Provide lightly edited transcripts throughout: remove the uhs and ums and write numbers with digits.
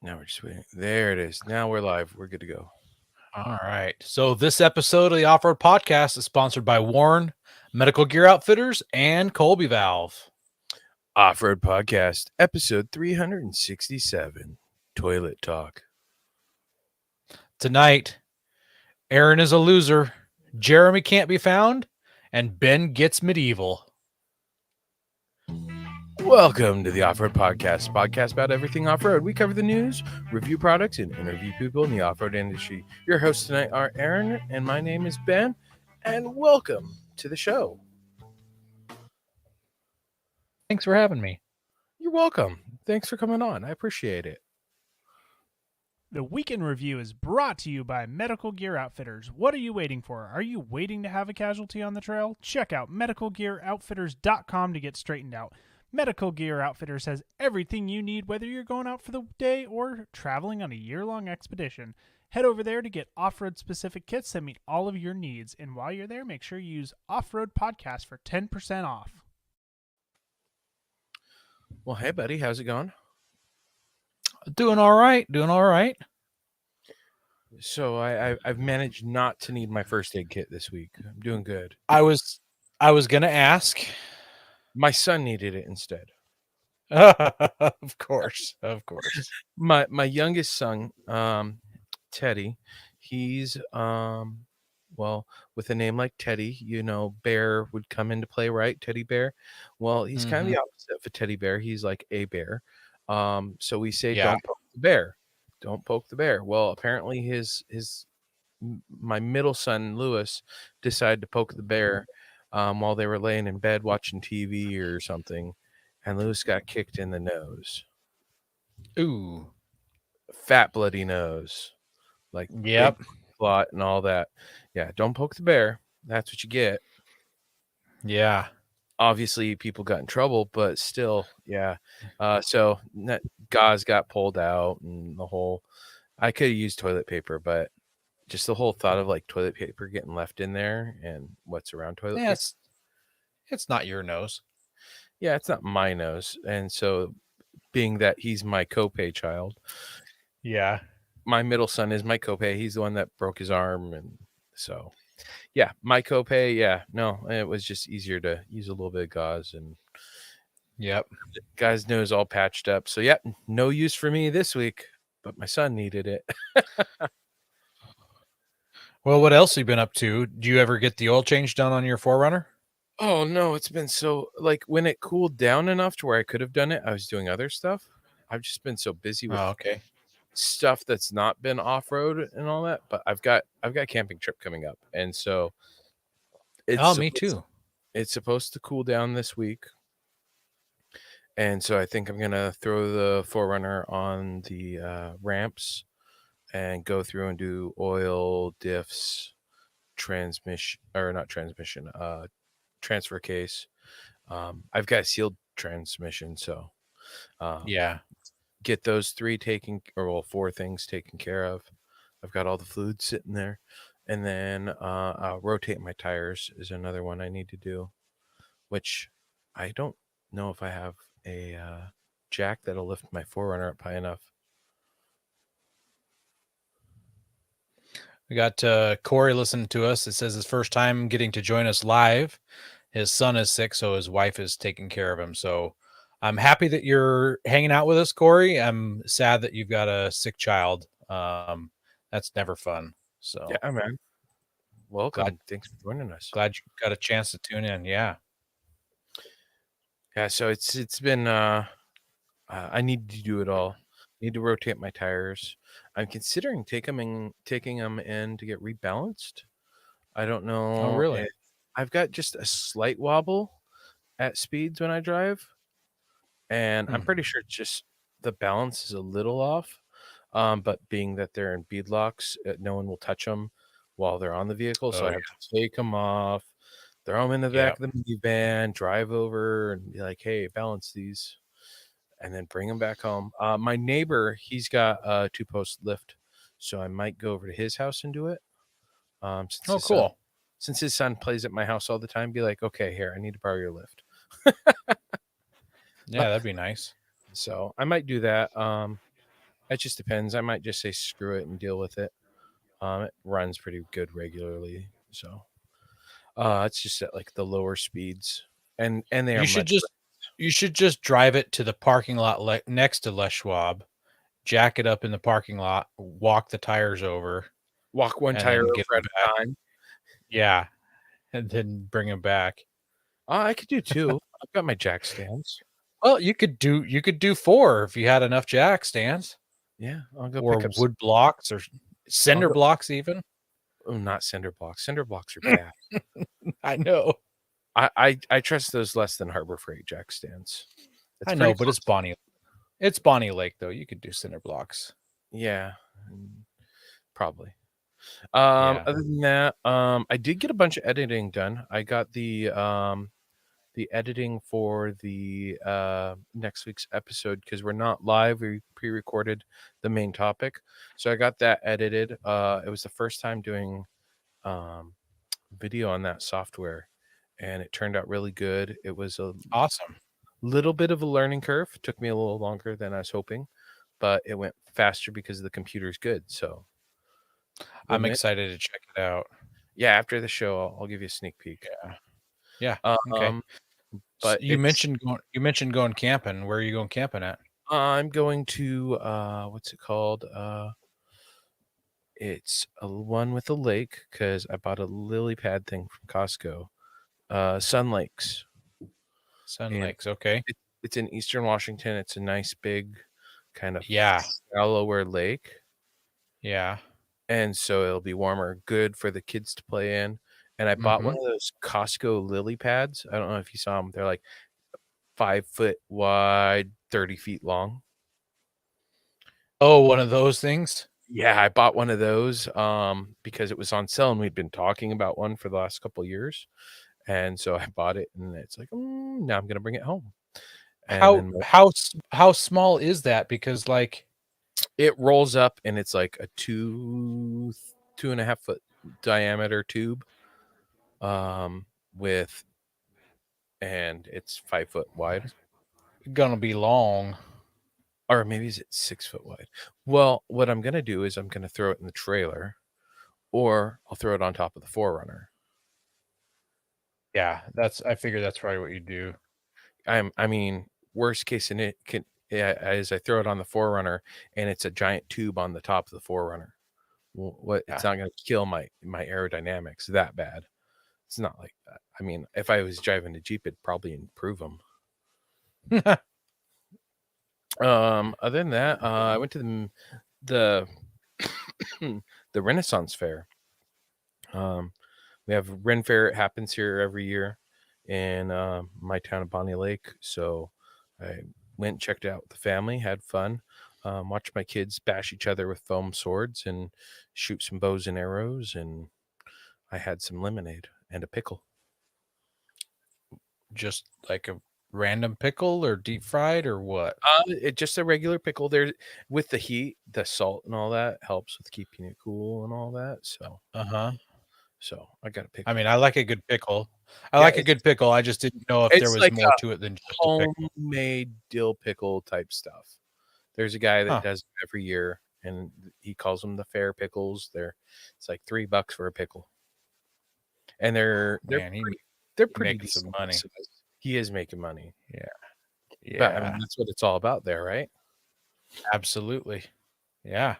Now we're just waiting. There it is. Now we're live. We're good to go. All right. So this episode of the Off-Road Podcast is sponsored by Warren, Medical Gear Outfitters, and Colby Valve. Off-Road Podcast, episode 367, Toilet Talk. Tonight, Aaron is a loser, Jeremy can't be found, and Ben gets medieval. Welcome to the Off-Road podcast about everything off-road. We cover the news, review products, and interview people in the off-road industry. Your hosts tonight are Aaron, and my name is Ben, and welcome to the show. Thanks for having me. You're welcome. Thanks for coming on. I appreciate it. The Weekend Review is brought to you by Medical Gear Outfitters. What are you waiting for? Are you waiting to have a casualty on the trail? Check out medicalgearoutfitters.com to get straightened out. Medical Gear Outfitters has everything you need, whether you're going out for the day or traveling on a year-long expedition. Head over there to get off-road specific kits that meet all of your needs. And while you're there, make sure you use Off-Road Podcast for 10% off. Well, hey, buddy. How's it going? Doing all right. So I've managed not to need my first aid kit this week. I'm doing good. I was going to ask. My son needed it instead. Of course. My youngest son, Teddy, he's well, with a name like Teddy, bear would come into play, right? Teddy bear. Well, he's kind of the opposite of a teddy bear. He's like a bear. So we say don't poke the bear. Don't poke the bear. Well, apparently my middle son Lewis decided to poke the bear while they were laying in bed watching TV or something, and Lewis got kicked in the nose. Ooh, fat bloody nose, like yep, clot and all that. Yeah, don't poke the bear. That's what you get. Yeah. Obviously, people got in trouble, but still, yeah. So gauze got pulled out, and I could have used toilet paper, but just the whole thought of like toilet paper getting left in there and what's around toilet paper. It's not your nose. Yeah, it's not my nose. And so being that he's my copay child. Yeah. My middle son is my copay. He's the one that broke his arm. And so, yeah, my copay. Yeah, no, it was just easier to use a little bit of gauze. And yep, guy's nose all patched up. So, yeah, no use for me this week, but my son needed it. Well, what else have you been up to? Do you ever get the oil change done on your 4Runner? Oh, no, it's been so, like, when it cooled down enough to where I could have done it, I was doing other stuff. I've just been so busy with stuff that's not been off-road and all that, but I've got a camping trip coming up, and so me too. It's supposed to cool down this week, and so I think I'm gonna throw the 4Runner on the ramps and go through and do oil, diffs, transfer case. I've got a sealed transmission, so get those four things taken care of. I've got all the fluid sitting there, and then rotate my tires is another one I need to do, which I don't know if I have a jack that'll lift my 4Runner up high enough. We got Corey listening to us. It says his first time getting to join us live. His son is sick, so his wife is taking care of him. So I'm happy that you're hanging out with us, Corey. I'm sad that you've got a sick child. That's never fun. So yeah, man. Welcome. Thanks for joining us. Glad you got a chance to tune in. Yeah. Yeah. So it's been. I need to do it all. Need to rotate my tires. I'm considering taking them in to get rebalanced. I don't know. Oh, really? I've got just a slight wobble at speeds when I drive, and I'm pretty sure it's just the balance is a little off. But being that they're in bead locks, no one will touch them while they're on the vehicle, so I have to take them off, throw them in the back of the minivan, drive over, and be like, "Hey, balance these." And then bring him back home. My neighbor, he's got a 2-post lift, so I might go over to his house and do it. Cool. Since his son plays at my house all the time, be like, okay, here, I need to borrow your lift. Yeah, that'd be nice. So I might do that. It just depends. I might just say screw it and deal with it. It runs pretty good regularly, so it's just at like the lower speeds, and they are You should much. just you should just drive it to the parking lot next to Les Schwab, jack it up in the parking lot, walk the tires over, Walk one and tire then get over them at back. a time. Yeah, and then bring them back. I could do two. I've got my jack stands. Well, you could do 4 if you had enough jack stands Yeah, I'll go or pick up some. wood blocks or I'll cinder go. blocks even. Oh, not cinder blocks. Cinder blocks are bad. I know. I trust those less than Harbor Freight jack stands. It's I pretty know, but close. it's Bonnie. It's Bonnie Lake though. You could do cinder blocks. Yeah, probably. Yeah. Other than that, I did get a bunch of editing done. I got the editing for the next week's episode because we're not live. We pre-recorded the main topic, so I got that edited. It was the first time doing video on that software, and it turned out really good. It was a Awesome. little bit of a learning curve. It took me a little longer than I was hoping, but it went faster because the computer's good. So I'm excited to check it out. yeah, after the show, I'll give you a sneak peek. Yeah. Yeah. Okay. But You mentioned going camping. Where are you going camping at? I'm going to what's it called? It's a one with a lake because I bought a lily pad thing from Costco. Sun Lakes. Sun And Lakes. Okay. it's in Eastern Washington. It's a nice big kind of Yeah. shallower lake. Yeah. And so it'll be warmer, good for the kids to play in. And I bought one Mhm. of those Costco lily pads. I don't know if you saw them. They're like 5 foot wide, 30 feet long. Oh, one of those things. Yeah, I bought one of those because it was on sale and we'd been talking about one for the last couple of years. And so I bought it and it's like, now I'm gonna bring it home. And then How small is that? Because like it rolls up and it's like a 2.5 foot diameter tube. With and it's 5 foot wide. gonna be long. Or maybe is it 6 foot wide? Well, what I'm gonna do is I'm gonna throw it in the trailer, or I'll throw it on top of the Forerunner. Yeah, I figure that's probably what you do. I mean, worst case in it can is I throw it on the Forerunner and it's a giant tube on the top of the Forerunner. What Yeah. it's not gonna kill my aerodynamics that bad. It's not like that. I mean, if I was driving a Jeep, it'd probably improve them. Other than that, I went to the the Renaissance Fair. We have Ren Fair. It happens here every year in my town of Bonnie Lake. So I went and checked it out with the family, had fun, watched my kids bash each other with foam swords and shoot some bows and arrows, and I had some lemonade and a pickle. Just like a random pickle or deep fried or what? It just a regular pickle. There, with the heat, the salt and all that helps with keeping it cool and all that. So Uh-huh. I got a pickle. I mean, I like a good pickle. I Yeah, like a good pickle. I just didn't know if there it's was like more to it than just a pickle. homemade dill pickle type stuff. There's a guy that Huh. does it every year, and he calls them the fair pickles. It's like $3 for a pickle, and they're Man, pretty making some decent. money. He is making money, Yeah. but I mean that's what it's all about there, right? Absolutely. Yeah.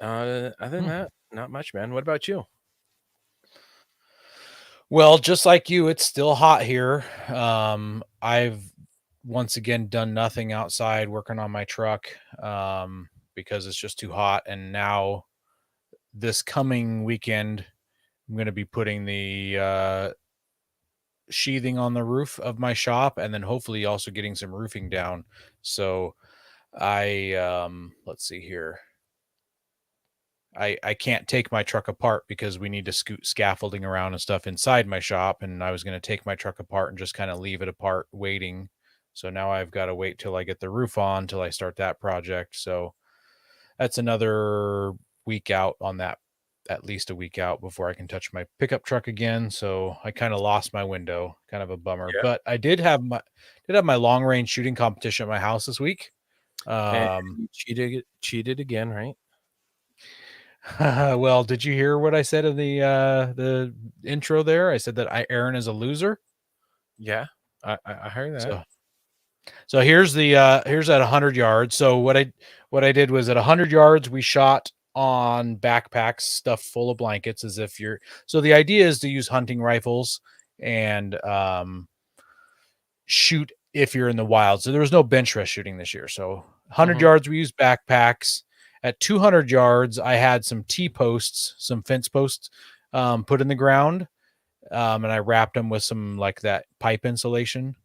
Other than that, not much, man. What about you? Well, just like you, it's still hot here. I've once again done nothing outside working on my truck because it's just too hot. And now this coming weekend, I'm going to be putting the sheathing on the roof of my shop and then hopefully also getting some roofing down. So let's see here. I can't take my truck apart because we need to scoot scaffolding around and stuff inside my shop. And I was going to take my truck apart and just kind of leave it apart waiting. So now I've got to wait till I get the roof on till I start that project. So that's another week out on that, at least a week out before I can touch my pickup truck again. So I kind of lost my window, kind of a bummer. Yeah. But I did have my long range shooting competition at my house this week. And Um, you cheated again, right? well, did you hear what I said in the intro there? I said that Aaron is a loser. Yeah, I heard that. So here's here's at 100 yards. So what I did was at 100 yards we shot on backpacks stuffed full of blankets as if you're. So the idea is to use hunting rifles and shoot if you're in the wild. So there was no bench rest shooting this year. So 100 Mhm. yards we used backpacks. At 200 yards I had some T-posts, some fence posts put in the ground, and I wrapped them with some like that pipe insulation,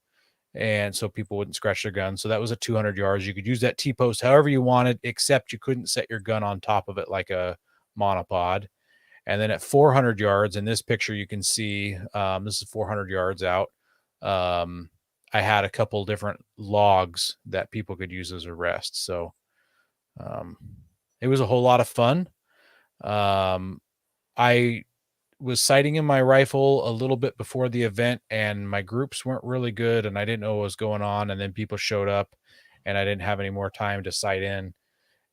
and so people wouldn't scratch their gun. So that was at 200 yards. You could use that T-post however you wanted, except you couldn't set your gun on top of it like a monopod. And then at 400 yards, in this picture you can see, this is 400 yards out. I had a couple different logs that people could use as a rest. So it was a whole lot of fun. I was sighting in my rifle a little bit before the event, and my groups weren't really good, and I didn't know what was going on. And then people showed up, and I didn't have any more time to sight in.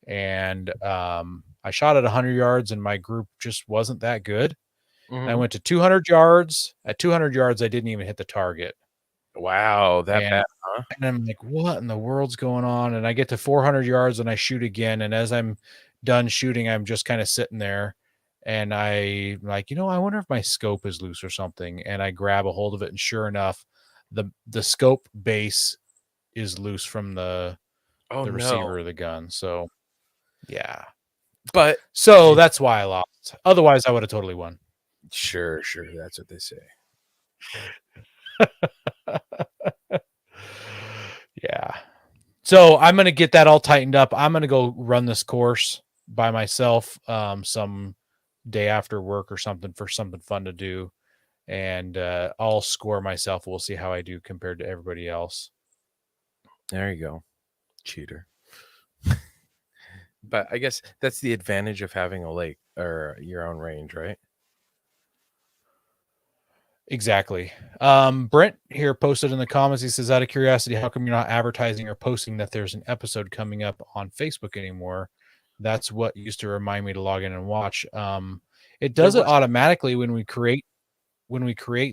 And I shot at 100 yards, and my group just wasn't that good. And I Mhm. went to 200 yards. At 200 yards, I didn't even hit the target. Wow, that And bad, huh? and I'm like, what in the world's going on? And I get to 400 yards and I shoot again. And as I'm done shooting, I'm just kind of sitting there. And I like, I wonder if my scope is loose or something. And I grab a hold of it, and sure enough, the scope base is loose from Oh, the no. receiver of the gun. So yeah. But So did that's why I lost. Otherwise, I would have totally won. sure, that's what they say. Yeah. So I'm gonna get that all tightened up. I'm gonna go run this course by myself some day after work or something, for something fun to do, and I'll score myself. We'll see how I do compared to everybody else. There you go, cheater. But I guess that's the advantage of having a lake or your own range, right? Exactly. Brent here posted in the comments. He says, out of curiosity, how come you're not advertising or posting that there's an episode coming up on Facebook anymore? That's what used to remind me to log in and watch. It There does it was automatically when we create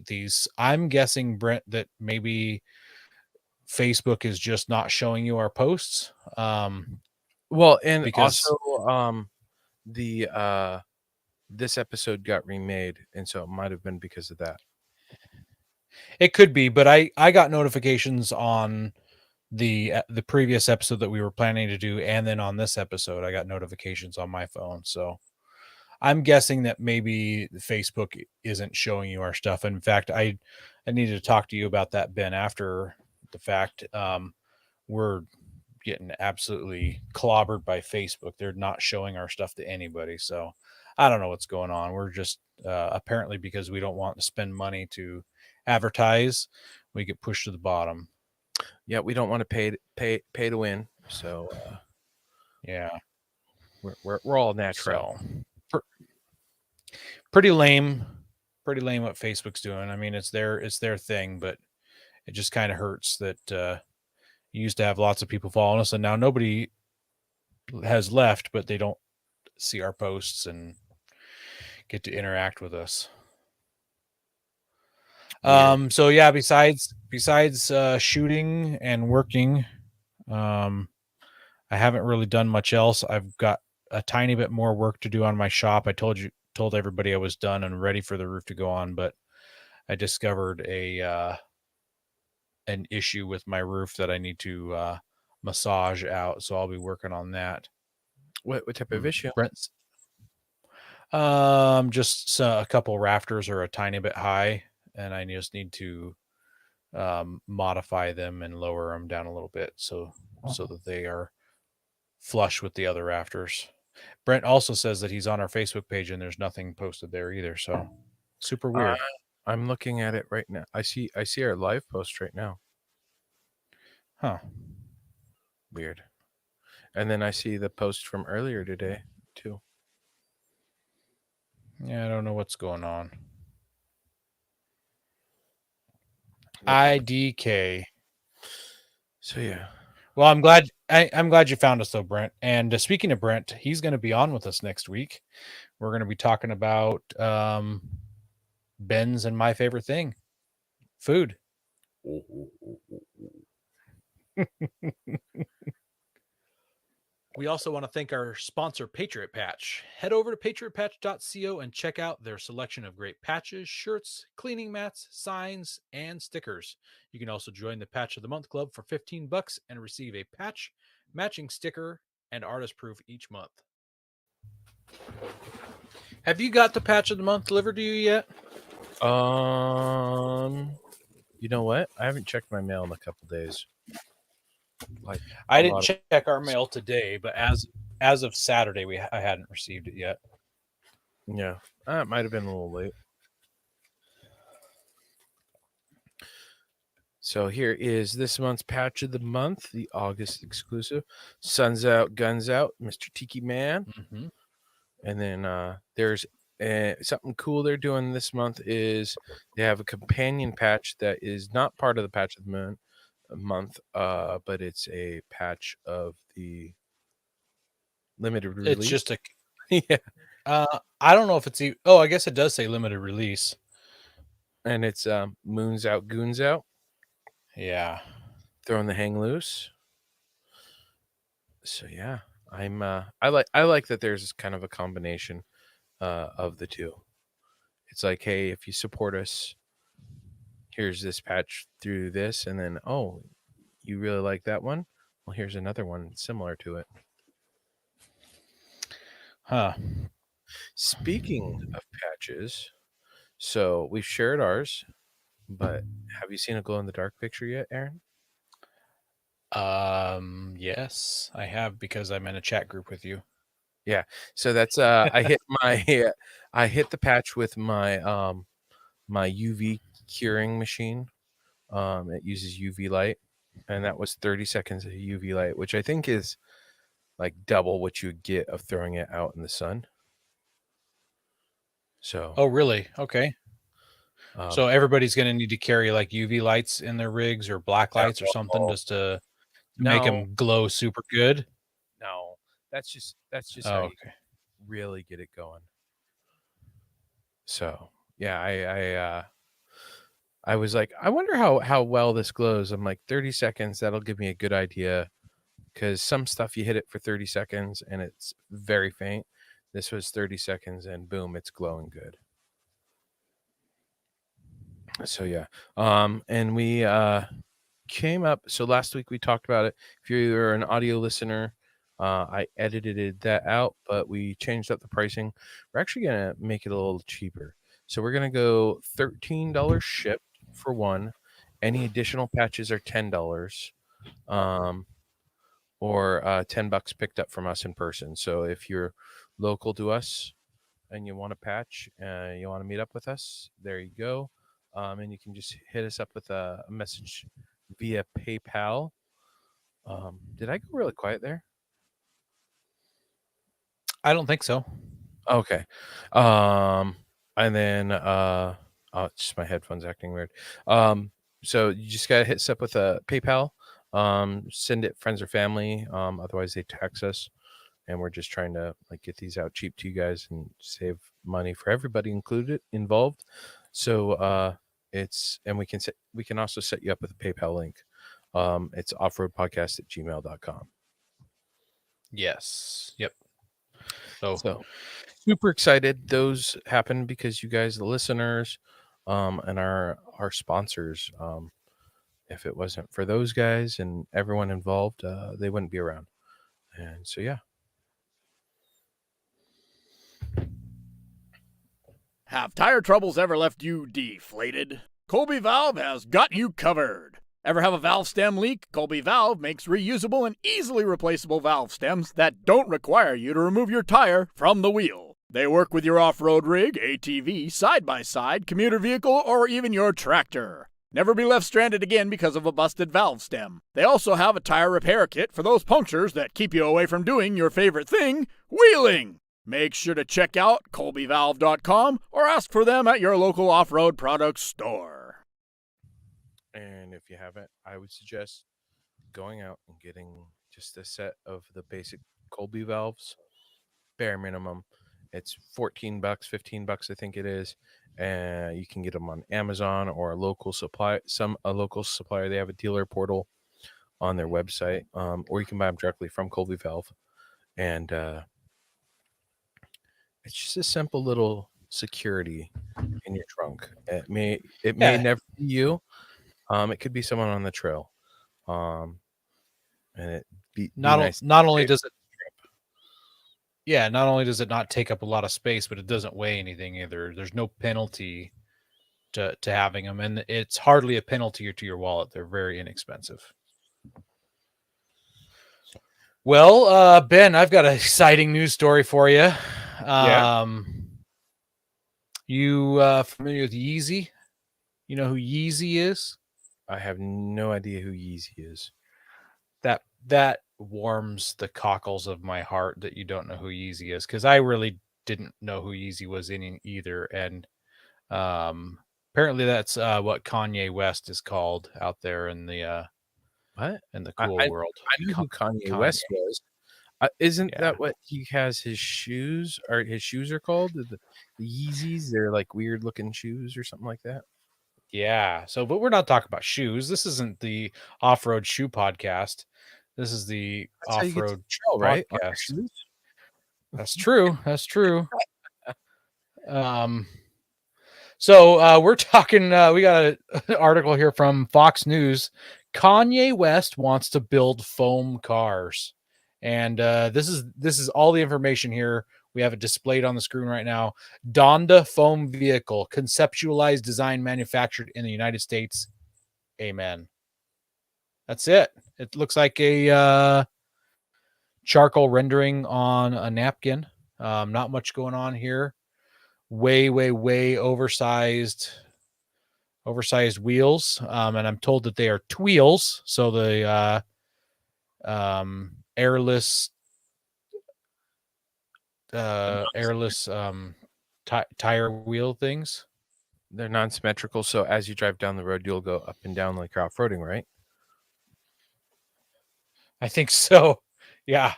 these. I'm guessing, Brent, that maybe Facebook is just not showing you our posts. well, and Because also the this episode got remade, and so it might have been because of that. it could be, but I got notifications on the previous episode that we were planning to do, and then on this episode I got notifications on my phone. So I'm guessing that maybe Facebook isn't showing you our stuff. In fact, I needed to talk to you about that, Ben, after the fact. We're getting absolutely clobbered by Facebook. They're not showing our stuff to anybody. So I don't know what's going on. We're just apparently, because we don't want to spend money to advertise, we get pushed to the bottom. Yeah, we don't want to pay to win, so Yeah. we're all natural. So pretty lame. Pretty lame what Facebook's doing. I mean, it's their thing, but it just kind of hurts that you used to have lots of people following us, and now nobody has left, but they don't see our posts and get to interact with us. Weird. So yeah, besides shooting and working, I haven't really done much else. I've got a tiny bit more work to do on my shop. I told everybody I was done and ready for the roof to go on, but I discovered an issue with my roof that I need to massage out. So I'll be working on that. What type of issue? Brent's just a couple rafters are a tiny bit high, and I just need to modify them and lower them down a little bit so that they are flush with the other rafters. Brent also says that he's on our Facebook page and there's nothing posted there either. So super weird. I'm looking at it right now. I see our live post right now. Huh. Weird. And then I see the post from earlier today too. Yeah, I don't know what's going on. Yep. IDK. So yeah. Well, I'm glad I'm glad you found us though, Brent. And speaking of Brent, he's going to be on with us next week. We're going to be talking about Ben's and my favorite thing, food. We also want to thank our sponsor, Patriot Patch. Head over to patriotpatch.co and check out their selection of great patches, shirts, cleaning mats, signs, and stickers. You can also join the Patch of the Month Club for $15 and receive a patch, matching sticker, and artist proof each month. Have you got the Patch of the Month delivered to you yet? You know what? I haven't checked my mail in a couple days. Like I didn't check our mail today, but as of Saturday, I hadn't received it yet. Yeah, it might have been a little late. So here is this month's Patch of the Month, the August exclusive. Sun's Out, Guns Out, Mr. Tiki Man. Mm-hmm. And then there's something cool they're doing this month is they have a companion patch that is not part of the Patch of the Month, but it's a patch of the limited release. It's just a yeah. I don't know if it's I guess it does say limited release. And it's Moons Out, Goons Out. Yeah. Throwing the hang loose. So yeah, I like that there's kind of a combination of the two. It's like, hey, if you support us, here's this patch through this, and then you really like that one? Well, here's another one similar to it. Huh. Speaking of patches, so we've shared ours, but have you seen a glow in the dark picture yet, Aaron? Yes, I have, because I'm in a chat group with you. Yeah. So that's I hit the patch with my my UV curing machine. It uses UV light, and that was 30 seconds of UV light, which I think is like double what you would get of throwing it out in the sun. So Oh, really? Okay. So everybody's going to need to carry like UV lights in their rigs or black lights or something just to make them glow super good. No, that's just how you really get it going. So yeah, I was like, I wonder how well this glows. I'm like, 30 seconds, that'll give me a good idea, because some stuff you hit it for 30 seconds and it's very faint. This was 30 seconds and boom, it's glowing good. So yeah, and we came up. So last week we talked about it. If you're an audio listener, I edited that out, but we changed up the pricing. We're actually gonna make it a little cheaper. So we're gonna go $13 shipped for one. Any additional patches are $10, or $10 picked up from us in person. So if you're local to us and you want a patch, you want to meet up with us, there you go. And you can just hit us up with a message via PayPal. Did I go really quiet there? I don't think so. Okay. And then it's just my headphones acting weird. So you just gotta hit us up with a PayPal. Send it friends or family. Otherwise they text us, and we're just trying to like get these out cheap to you guys and save money for everybody involved. So we can also set you up with a PayPal link. It's offroadpodcast@gmail.com. Yes. Yep. So super excited. Those happen because you guys, the listeners, and our sponsors. If it wasn't for those guys and everyone involved, they wouldn't be around. And so, yeah. Have tire troubles ever left you deflated? Colby Valve has got you covered. Ever have a valve stem leak? Colby Valve makes reusable and easily replaceable valve stems that don't require you to remove your tire from the wheel. They work with your off-road rig, ATV, side-by-side, commuter vehicle, or even your tractor. Never be left stranded again because of a busted valve stem. They also have a tire repair kit for those punctures that keep you away from doing your favorite thing, wheeling. Make sure to check out colbyvalve.com or ask for them at your local off-road products store. And if you haven't, I would suggest going out and getting just a set of the basic Colby valves, bare minimum. It's $14, $15, I think it is. And you can get them on Amazon or a local supply. A local supplier. They have a dealer portal on their website, or you can buy them directly from Colby Valve. And it's just a simple little security in your trunk. It may Yeah. never be you. It could be someone on the trail. And it be nice. Not only does it not only does it not take up a lot of space, but it doesn't weigh anything either. There's no penalty to having them, and it's hardly a penalty to your wallet. They're very inexpensive. Well, Ben, I've got an exciting news story for you. You familiar with Yeezy? You know who Yeezy is? I have no idea who Yeezy is. That warms the cockles of my heart that you don't know who Yeezy is, because I really didn't know who Yeezy was in either. And apparently that's what Kanye West is called out there in the What? in the cool world. I knew who Kanye West was. Isn't that what he has his shoes, or his shoes are called? The Yeezys? They're like weird looking shoes or something like that. Yeah. So, but we're not talking about shoes. This isn't the off-road shoe podcast. This is the That's how you get to off-road the trail, right? On your podcast. shoes? That's true. That's true. So we're talking. We got an article here from Fox News. Kanye West wants to build foam cars, and this is all the information here. We have it displayed on the screen right now. Donda foam vehicle, conceptualized, designed, manufactured in the United States. Amen. That's it. It looks like a charcoal rendering on a napkin. Not much going on here. Way oversized wheels. And I'm told that they are tweels. So the airless tire wheel things. They're non-symmetrical, so as you drive down the road, you'll go up and down like you're off-roading, right? I think so. Yeah.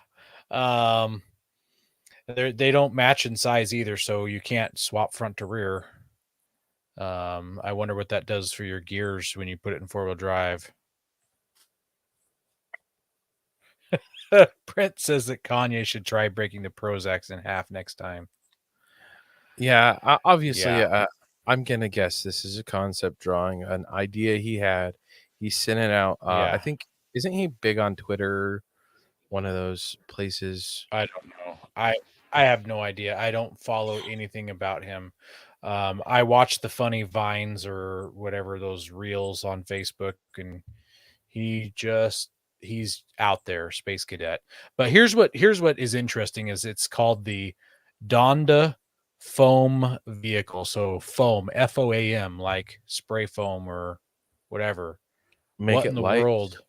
They don't match in size either, so you can't swap front to rear. I wonder what that does for your gears when you put it in four-wheel drive. Brent says that Kanye should try breaking the Prozacs in half next time. Yeah, obviously, I'm gonna guess this is a concept drawing, an idea he had. He sent it out. I think, isn't he big on Twitter? One of those places. I don't know. I have no idea. I don't follow anything about him. I watch the funny vines or whatever, those reels on Facebook, and he's out there, space cadet. But here's what is interesting is it's called the Donda foam vehicle. So foam, FOAM, like spray foam or whatever. Make what it in the light. world?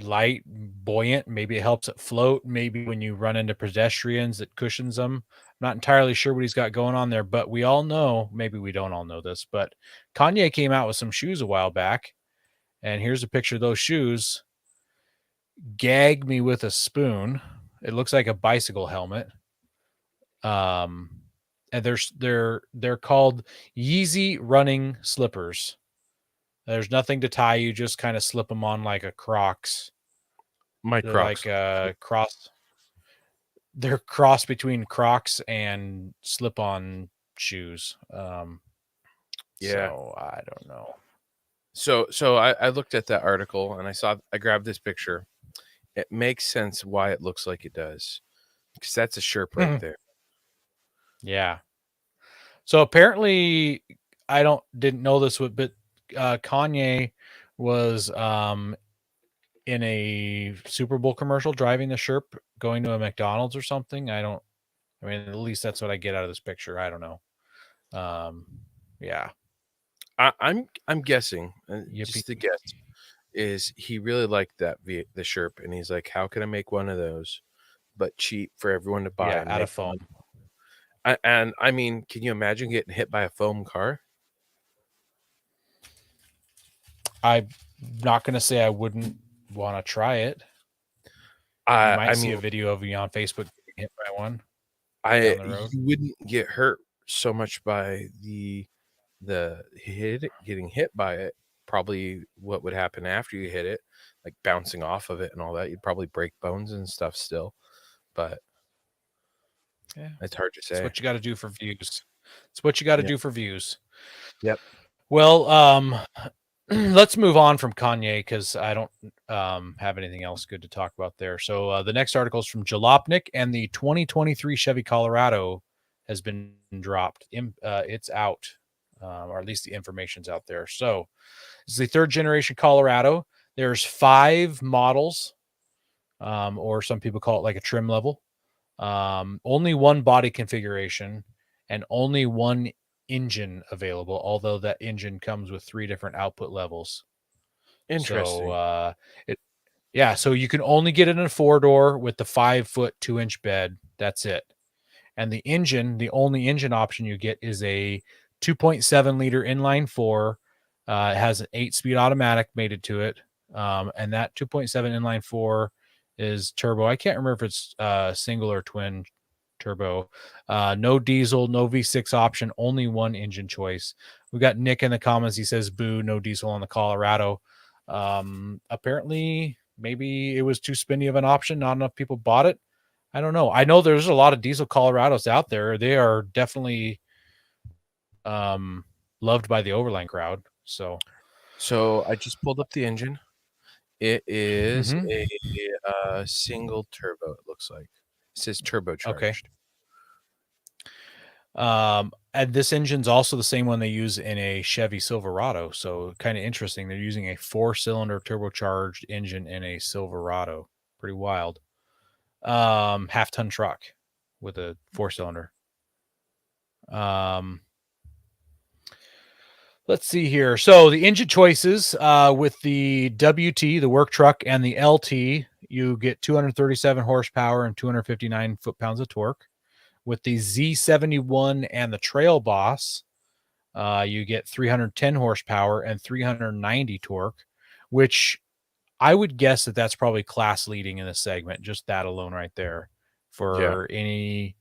Light, buoyant, maybe it helps it float, maybe when you run into pedestrians it cushions them. I'm not entirely sure what he's got going on there, but we all know, maybe we don't all know this, but Kanye came out with some shoes a while back, and here's a picture of those shoes. Gag me with a spoon. It looks like a bicycle helmet. And they're called Yeezy running slippers. There's nothing to tie, you just kind of slip them on like a Crocs. My They're Crocs. like cross. They're cross between Crocs and slip-on shoes. Yeah. So I don't know. So I looked at that article and I grabbed this picture. It makes sense why it looks like it does, because that's a Sherp right there. Yeah. So apparently, didn't know this, but Kanye was in a Super Bowl commercial driving the Sherp going to a McDonald's or something. At least that's what I get out of this picture. I don't know. Yeah. I'm guessing, just a guess, is he really liked the Sherp, and he's like, how can I make one of those but cheap for everyone to buy? Out of foam. And I mean, can you imagine getting hit by a foam car? I'm not going to say I wouldn't want to try it, you might I see a mean, video of you on Facebook getting hit by one I down the road. you wouldn't get hurt so much by getting hit by it. Probably what would happen after you hit it, like bouncing off of it and all that. You'd probably break bones and stuff still, but Yeah, it's hard to it's say. what you got to do for views. It's what you got to Yeah. do for views. Yep. Well, let's move on from Kanye because I don't have anything else good to talk about there. So the next article is from Jalopnik, and the 2023 Chevy Colorado has been dropped. It's out, or at least the information's out there. So it's the third generation Colorado. There's 5 models, or some people call it like a trim level. Only one body configuration and only one engine available, although that engine comes with 3 different output levels. Interesting. So so you can only get it in a 4-door with the 5-foot 2-inch bed. That's it. And the only engine option you get is a 2.7 liter inline 4. It has an 8-speed automatic mated to it. And that 2.7 inline 4 is turbo. I can't remember if it's single or twin turbo. No diesel, no V6 option, only one engine choice. We got Nick in the comments. He says, boo, no diesel on the Colorado. Apparently, maybe it was too spinny of an option. Not enough people bought it. I don't know. I know there's a lot of diesel Colorados out there. They are definitely loved by the Overland crowd. So I just pulled up the engine. It is a single turbo. It looks like it says turbocharged. Okay. And this engine's also the same one they use in a Chevy Silverado. So kind of interesting. They're using a 4-cylinder turbocharged engine in a Silverado. Pretty wild. Half-ton truck with a 4-cylinder. Let's see here. So the engine choices with the WT, the work truck, and the LT, you get 237 horsepower and 259 foot-pounds of torque. With the Z71 and the Trail Boss, you get 310 horsepower and 390 torque, which I would guess that that's probably class leading in the segment. Just that alone right there for any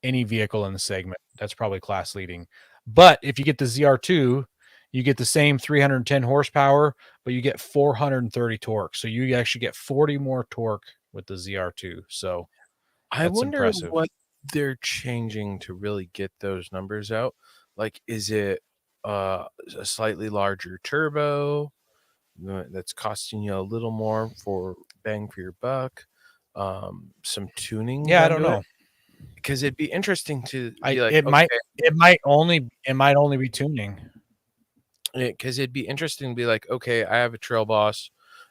vehicle in the segment. That's probably class leading. But if you get the ZR2, you get the same 310 horsepower, but you get 430 torque. So you actually get 40 more torque with the ZR2. So I that's wonder impressive. what they're changing to really get those numbers out. Like, is it a slightly larger turbo that's costing you a little more for bang for your buck? Some tuning. Yeah, I don't know. Because it'd be interesting to be like, it might only be tuning. Because it'd be interesting to be like, okay, I have a Trail Boss.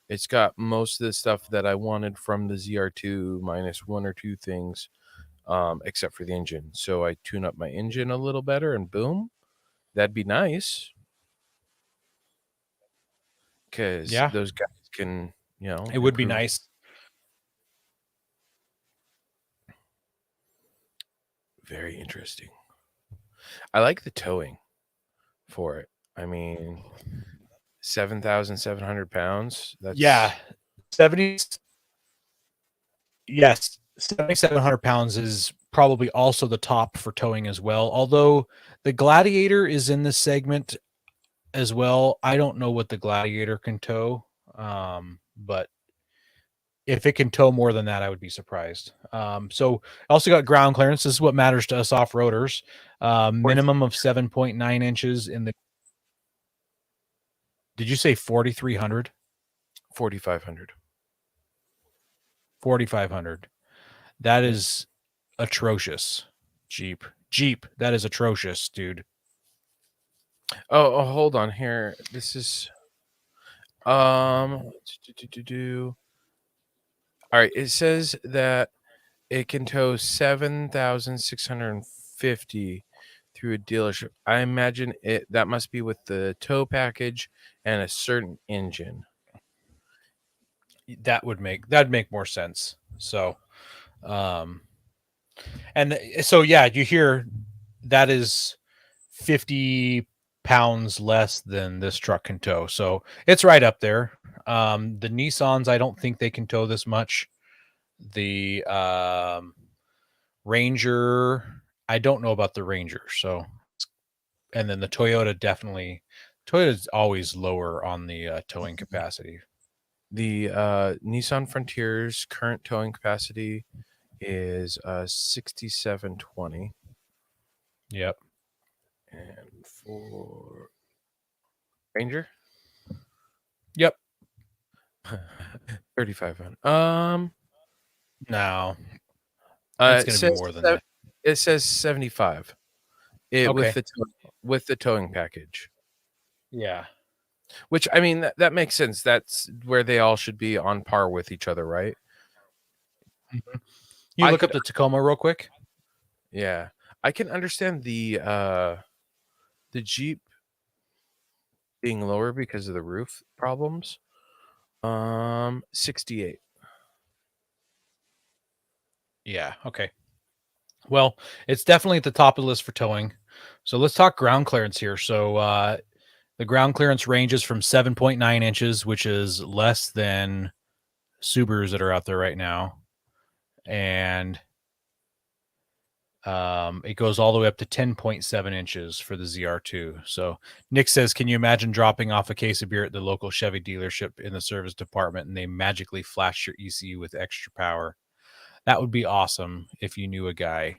It's got most of the stuff that I wanted from the ZR2 minus 1 or 2 things, except for the engine. So I tune up my engine a little better and boom, that'd be nice. Because those guys can, it would be nice. Very interesting. I like the towing for it. I mean, 7,700 pounds. That's 7,700 pounds is probably also the top for towing as well. Although the Gladiator is in this segment as well. I don't know what the Gladiator can tow, but if it can tow more than that, I would be surprised. So I also got ground clearance. This is what matters to us off-roaders. Minimum of 7.9 inches in the... Did you say 4,300? 4,500. 4,500. That is atrocious. Jeep. That is atrocious, dude. Oh, hold on here. This is all right. It says that it can tow 7,650 through a dealership. I imagine that must be with the tow package and a certain engine. That'd make more sense. So, so you hear that is 50 pounds less than this truck can tow. So it's right up there. The Nissans, I don't think they can tow this much. The Ranger, I don't know about the Ranger. So, and then the Toyota definitely. Toyota's always lower on the towing capacity. The Nissan Frontier's current towing capacity is 6720, Yep. and for Ranger, Yep. 3500. No, It it's going to says be more than that. it says 75. It Okay. with the towing package. Yeah. Which, I mean, that makes sense. That's where they all should be on par with each other, right? Mm-hmm. You I look could- up the Tacoma real quick. Yeah, I can understand the Jeep being lower because of the roof problems. 68. Yeah. Okay. Well, it's definitely at the top of the list for towing. So let's talk ground clearance here. So the ground clearance ranges from 7.9 inches, which is less than Subarus that are out there right now. And it goes all the way up to 10.7 inches for the ZR2. So Nick says, can you imagine dropping off a case of beer at the local Chevy dealership in the service department and they magically flash your ECU with extra power? That would be awesome if you knew a guy.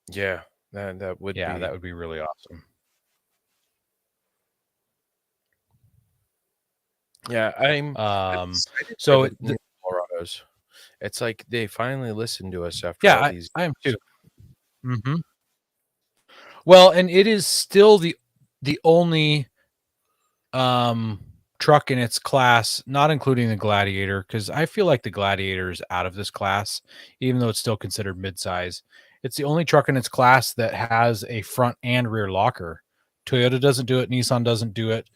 Yeah, that would Yeah, be. that would be really awesome. Yeah, I'm excited so for the new Colorados. It's like they finally listened to us after yeah, all these. I am too. Mm-hmm. Well, and it is still the only truck in its class, not including the Gladiator, because I feel like the Gladiator is out of this class, even though it's still considered midsize. It's the only truck in its class that has a front and rear locker. Toyota doesn't do it. Nissan doesn't do it.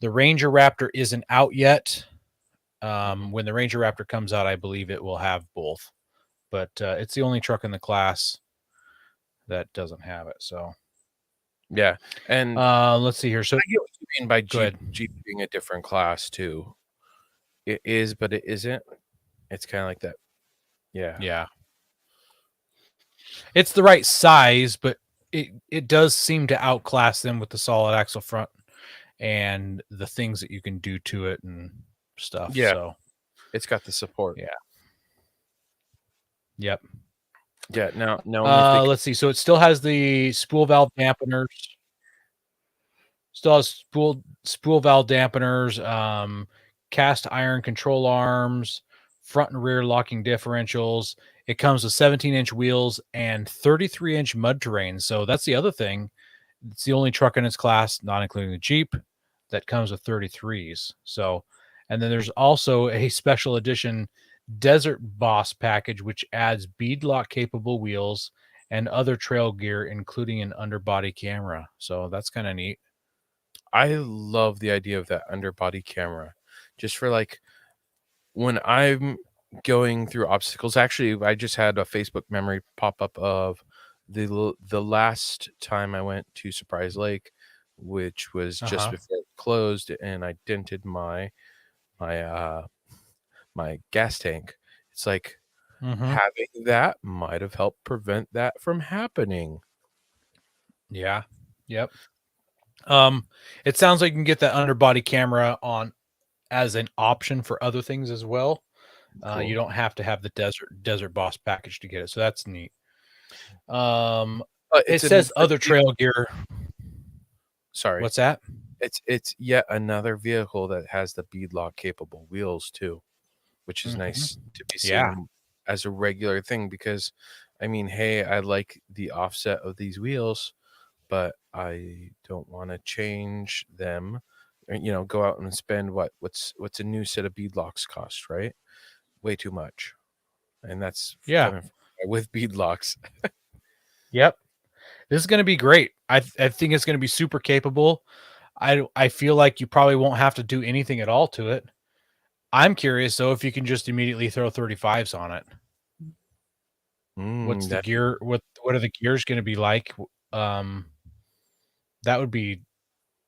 The Ranger Raptor isn't out yet. When the Ranger Raptor comes out, I believe it will have both. But it's the only truck in the class that doesn't have it. So Yeah, and let's see here. So I get what you mean by go ahead. Jeep being a different class too. It is, but it isn't. It's kind of like that. Yeah. Yeah. It's the right size, but it does seem to outclass them with the solid axle front and the things that you can do to it and stuff. Yeah. So It's got the support. Yeah. Yep. Yeah. Now, let's see. So it still has the spool valve dampeners. Still has spool valve dampeners, cast iron control arms, front and rear locking differentials. It comes with 17-inch wheels and 33-inch mud terrain. So that's the other thing. It's the only truck in its class, not including the Jeep, that comes with 33s. So, and then there's also a special edition Desert Boss package, which adds beadlock capable wheels and other trail gear, including an underbody camera. So that's kind of neat. I love the idea of that underbody camera, just for like when I'm going through obstacles. Actually, I just had a Facebook memory pop up of the last time I went to Surprise Lake, which was just before it closed, and I dented my gas tank. It's like having that might have helped prevent that from happening. Yeah. Yep. It sounds like you can get that underbody camera on as an option for other things as well. Cool. You don't have to have the Desert Boss package to get it, so that's neat. It says other trail gear. Sorry, what's that? It's yet another vehicle that has the beadlock capable wheels too, which is nice to be seen as a regular thing. Because, I mean, hey, I like the offset of these wheels, but I don't want to change them. Go out and spend what's a new set of beadlocks cost, right? Way too much, and that's coming from, with beadlocks. Yep, this is going to be great. I think it's going to be super capable. I feel like you probably won't have to do anything at all to it. I'm curious though if you can just immediately throw 35s on it. What's the gear? What are the gears going to be like? That would be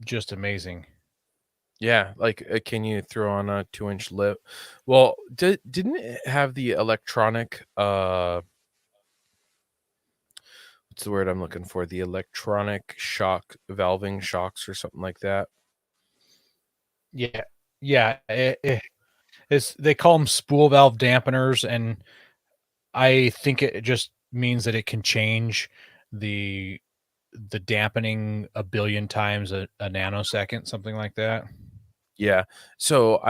just amazing. Yeah, like, can you throw on a 2-inch lip? Well, didn't it have the electronic, what's the word I'm looking for? The electronic shock valving shocks or something like that? Yeah, yeah. It's they call them spool valve dampeners, and I think it just means that it can change the dampening a billion times a nanosecond, something like that. Yeah. So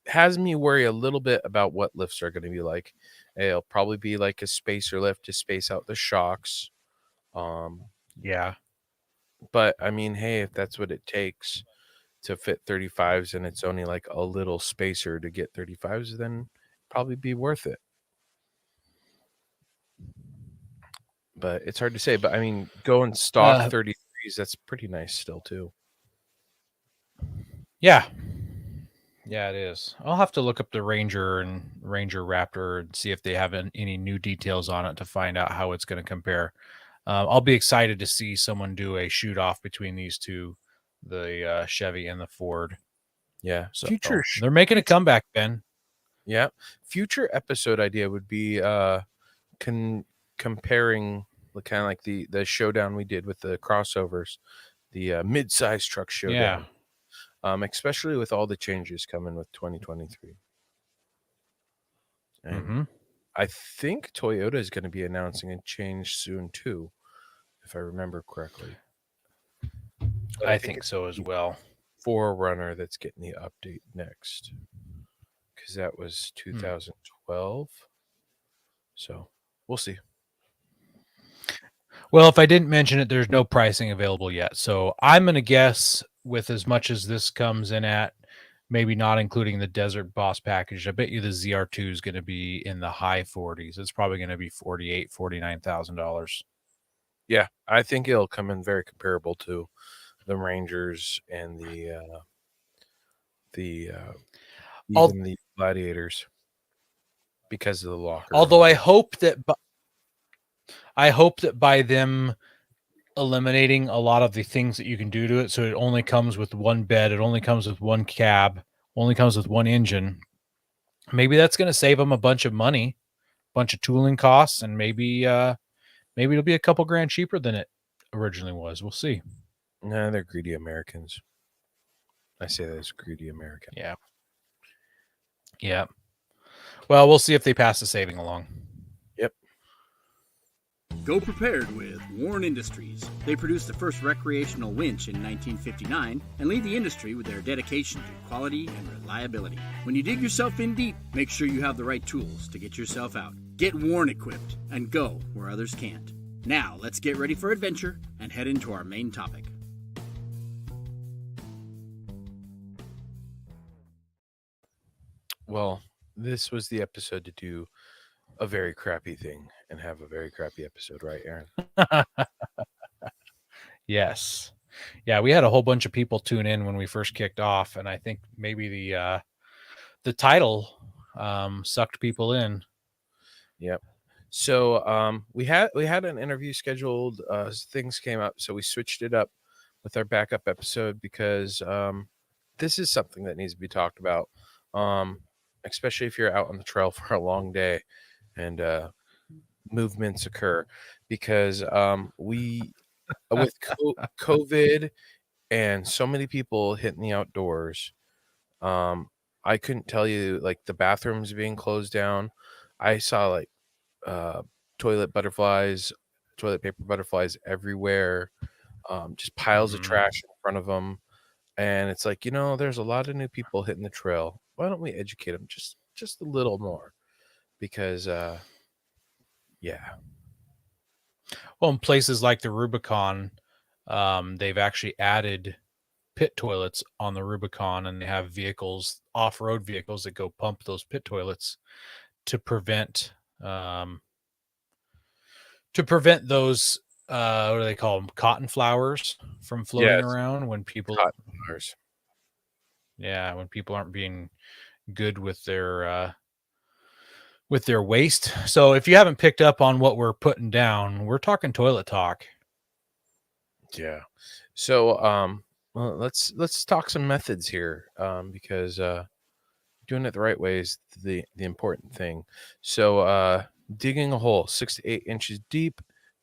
has me worry a little bit about what lifts are gonna be like. It'll probably be like a spacer lift to space out the shocks. Um, Yeah. but I mean, hey, if that's what it takes to fit 35s and it's only like a little spacer to get 35s, then probably be worth it. But it's hard to say. But I mean, going stock Uh, 33s, that's pretty nice still too. yeah. Yeah, it is. I'll have to look up the Ranger and Ranger Raptor and see if they have any new details on it to find out how it's going to compare. I'll be excited to see someone do a shoot off between these two, the Chevy and the Ford. Yeah. So they're making a comeback, Ben. Yeah. Future episode idea would be comparing kind of like the showdown we did with the crossovers, the mid-size truck showdown. Especially with all the changes coming with 2023. And I think Toyota is going to be announcing a change soon too, if I remember correctly. But I think so as well. 4Runner that's getting the update next, because that was 2012. So we'll see. Well, if I didn't mention it, there's no pricing available yet. So I'm going to guess, with as much as this comes in at, maybe not including the Desert Boss package, I bet you the ZR2 is going to be in the high 40s. It's probably going to be $48,000, $49,000. Yeah, I think it'll come in very comparable to the Rangers and even the Gladiators because of the locker. Although I hope that by them eliminating a lot of the things that you can do to it, so it only comes with one bed, it only comes with one cab, only comes with one engine. Maybe that's going to save them a bunch of money, bunch of tooling costs, and maybe it'll be a couple grand cheaper than it originally was. We'll see. Nah, they're greedy Americans. I say that as greedy American. Yeah. Yeah. Well, we'll see if they pass the saving along. Yep. Go prepared with Warren Industries. They produced the first recreational winch in 1959 and lead the industry with their dedication to quality and reliability. When you dig yourself in deep, make sure you have the right tools to get yourself out. Get Warren equipped and go where others can't. Now, let's get ready for adventure and head into our main topic. Well, this was the episode to do a very crappy thing and have a very crappy episode, right, Aaron? Yes. Yeah, we had a whole bunch of people tune in when we first kicked off, and I think maybe the title sucked people in. Yep. So we had an interview scheduled. Things came up, so we switched it up with our backup episode because this is something that needs to be talked about, especially if you're out on the trail for a long day and movements occur. Because we with COVID and so many people hitting the outdoors, I couldn't tell you, like, the bathrooms being closed down. I saw like toilet paper butterflies everywhere, just piles of trash in front of them. And it's like, there's a lot of new people hitting the trail. Why don't we educate them just a little more? Because yeah. Well, in places like the Rubicon, they've actually added pit toilets on the Rubicon, and they have vehicles, off-road vehicles, that go pump those pit toilets to prevent those what do they call them, cotton flowers, from floating around when people when people aren't being good with their waste. So if you haven't picked up on what we're putting down, we're talking toilet talk. Yeah. So Well, let's talk some methods here, because doing it the right way is the important thing. So, digging a hole 6 to 8 inches deep,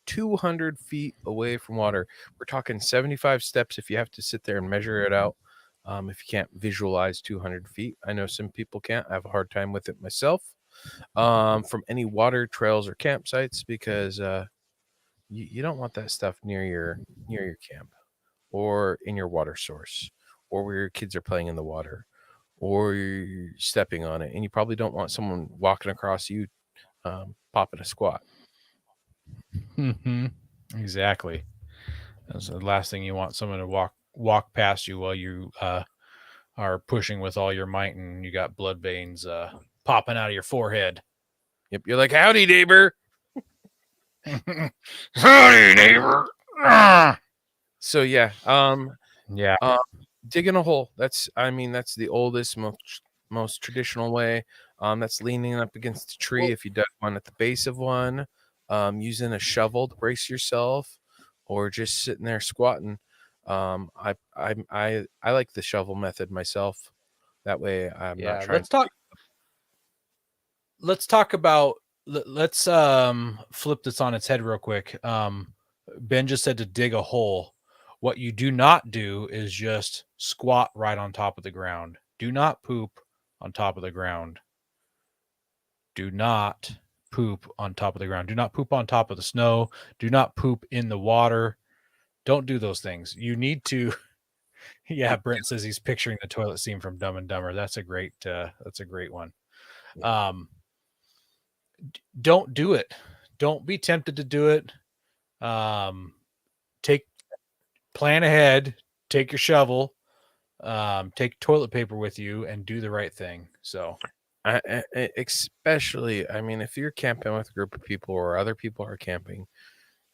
200 feet away from water. We're talking 75 steps if you have to sit there and measure it out. If you can't visualize 200 feet, I know some people can't. I have a hard time with it myself. From any water trails or campsites, because you don't want that stuff near your camp, or in your water source, or where your kids are playing in the water, or you're stepping on it, and you probably don't want someone walking across you, popping a squat. Exactly. That's the last thing you want, someone to walk past you while you are pushing with all your might and you got blood veins popping out of your forehead. Yep, you're like, howdy, neighbor. Howdy, neighbor. So yeah, Yeah. digging a hole. That's the oldest, most traditional way. That's leaning up against a tree. If you dug one at the base of one, using a shovel to brace yourself, or just sitting there squatting. I like the shovel method myself. That way, I'm not trying. Let's talk about. Let's flip this on its head real quick. Ben just said to dig a hole. What you do not do is just squat right on top of the ground. Do not poop on top of the ground. Do not poop on top of the ground. Do not poop on top of the snow. Do not poop in the water. Don't do those things. You need to. Yeah, Brent says he's picturing the toilet scene from Dumb and Dumber. That's a great one. Don't do it. Don't be tempted to do it. Plan ahead, take your shovel, take toilet paper with you, and do the right thing. So, especially, if you're camping with a group of people or other people are camping,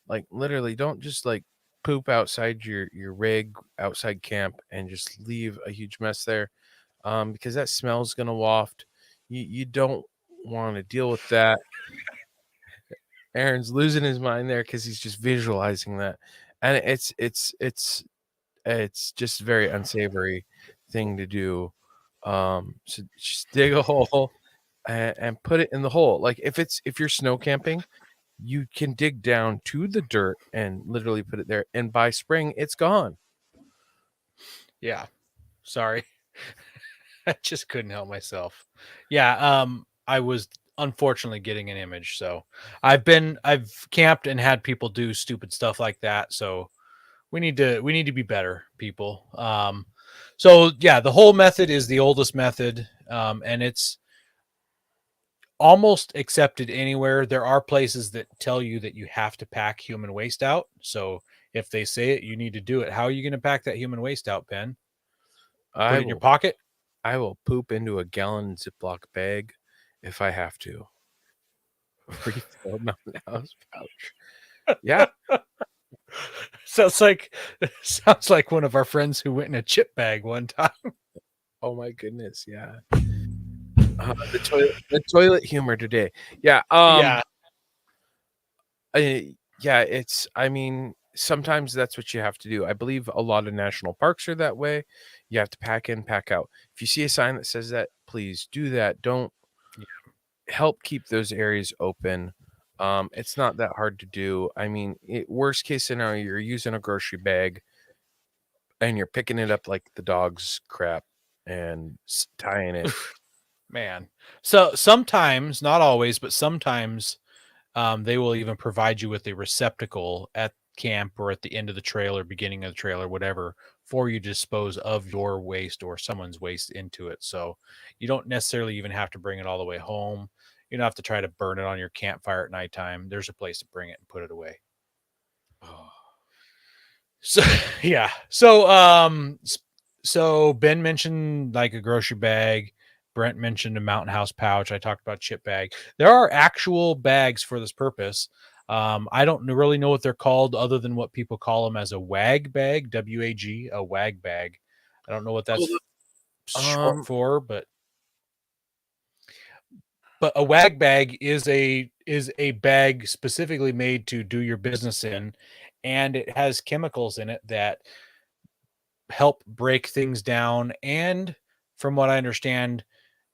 like literally, don't just like poop outside your rig outside camp and just leave a huge mess there, because that smell is gonna waft. You don't want to deal with that. Aaron's losing his mind there because he's just visualizing that, and it's just a very unsavory thing to do. So just dig a hole and put it in the hole. Like if you're snow camping, you can dig down to the dirt and literally put it there, and by spring it's gone. Yeah, sorry. I just couldn't help myself. Yeah, I was unfortunately getting an image. So I've camped and had people do stupid stuff like that. So we need to be better, people. So yeah, the whole method is the oldest method, and it's almost accepted anywhere. There are places that tell you that you have to pack human waste out. So if they say it, you need to do it. How are you going to pack that human waste out, Ben? Put it in your pocket? I will poop into a gallon Ziploc bag if I have to. Refill Mountain House pouch. Yeah. Sounds like one of our friends who went in a chip bag one time. Oh my goodness, yeah. The toilet humor today. Yeah. It's sometimes that's what you have to do. I believe a lot of national parks are that way. You have to pack in, pack out. If you see a sign that says that, please do that. Don't help keep those areas open. It's not that hard to do. Worst case scenario, you're using a grocery bag and you're picking it up like the dog's crap and tying it. Man. So sometimes, not always, but sometimes they will even provide you with a receptacle at camp or at the end of the trail or beginning of the trail or whatever for you to dispose of your waste or someone's waste into it. So you don't necessarily even have to bring it all the way home. You don't have to try to burn it on your campfire at nighttime. There's a place to bring it and put it away. Oh. So yeah. So Ben mentioned like a grocery bag. Brent mentioned a Mountain House pouch. I talked about chip bag. There are actual bags for this purpose. I don't really know what they're called other than what people call them as a Wag Bag, W-A-G, a Wag Bag. I don't know what that's short for, but a Wag Bag is a bag specifically made to do your business in, and it has chemicals in it that help break things down. And from what I understand,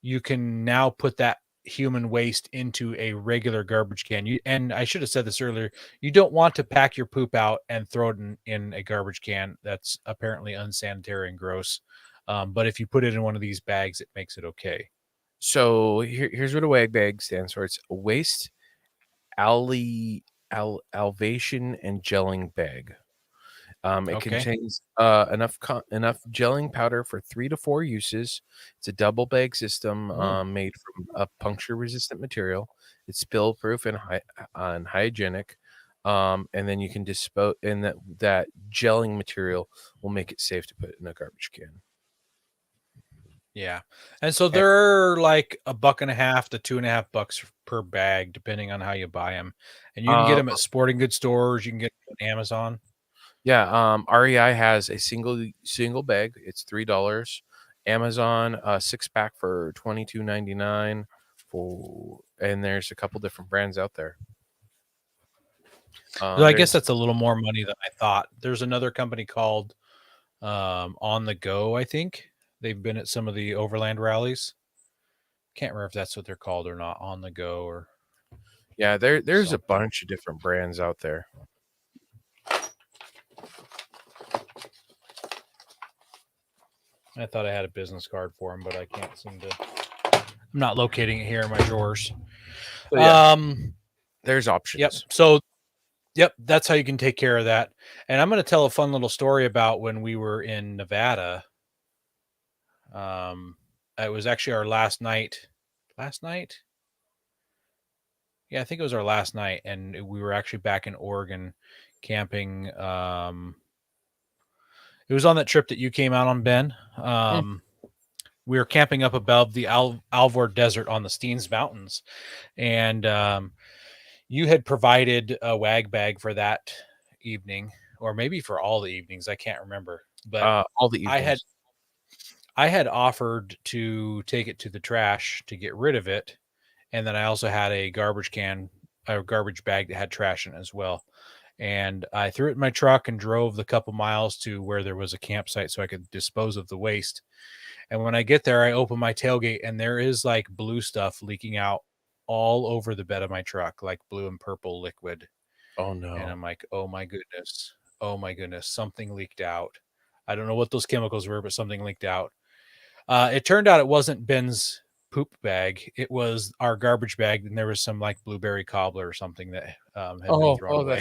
you can now put that human waste into a regular garbage can. And I should have said this earlier, you don't want to pack your poop out and throw it in a garbage can. That's apparently unsanitary and gross. But if you put it in one of these bags, it makes it okay. So here's what a WAG bag stands for. It's a waste alvation and gelling bag. It Okay. contains enough gelling powder for 3 to 4 uses. It's a double bag system made from a puncture-resistant material. It's spill-proof and hygienic. And then you can dispose, and that gelling material will make it safe to put in a garbage can. Yeah. And so they're like $1.50 to $2.50 per bag, depending on how you buy them. And you can get them at sporting goods stores. You can get them on Amazon. Yeah, REI has a single bag. It's $3. Amazon 6-pack for $22.99 and there's a couple different brands out there. So I guess that's a little more money than I thought. There's another company called On the Go, I think. They've been at some of the Overland rallies. Can't remember if that's what they're called or not, On the Go or yeah, there's something. a bunch of different brands out there. I thought I had a business card for them, but I can't seem to. I'm not locating it here in my drawers. So, yeah, there's options. Yep. So, yep, that's how you can take care of that. And I'm going to tell a fun little story about when we were in Nevada. It was actually our last night. Last night? Yeah, I think it was our last night, and we were actually back in Oregon camping. It was on that trip that you came out on, Ben. We were camping up above the Alvord Desert on the Steens Mountains, and you had provided a Wag Bag for that evening, or maybe for all the evenings. I can't remember, but all the evenings. I had offered to take it to the trash to get rid of it, and then I also had a garbage bag that had trash in it as well. And I threw it in my truck and drove the couple miles to where there was a campsite so I could dispose of the waste. And when I get there, I open my tailgate and there is like blue stuff leaking out all over the bed of my truck, like blue and purple liquid. Oh no. And I'm like, oh my goodness. Oh my goodness. Something leaked out. I don't know what those chemicals were, but something leaked out. It turned out it wasn't Ben's poop bag. It was our garbage bag. And there was some like blueberry cobbler or something that had been thrown away.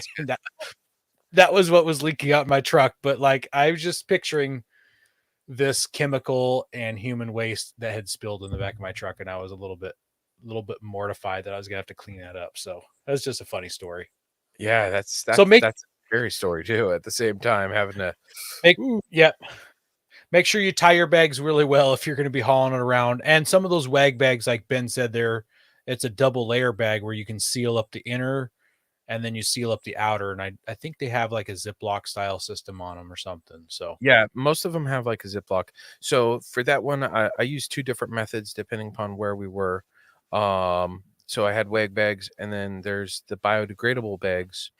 That was what was leaking out in my truck. But like, I was just picturing this chemical and human waste that had spilled in the back of my truck. And I was a little bit mortified that I was gonna have to clean that up. So that's just a funny story. Yeah, that's a scary story too. At the same time, having to make sure you tie your bags really well if you're going to be hauling it around. And some of those Wag bags, like Ben said, it's a double layer bag where you can seal up the inner and then you seal up the outer. And I think they have like a Ziploc style system on them or something. So yeah, most of them have like a Ziploc. So for that one, I used 2 different methods depending upon where we were. So I had Wag bags, and then there's the biodegradable bags.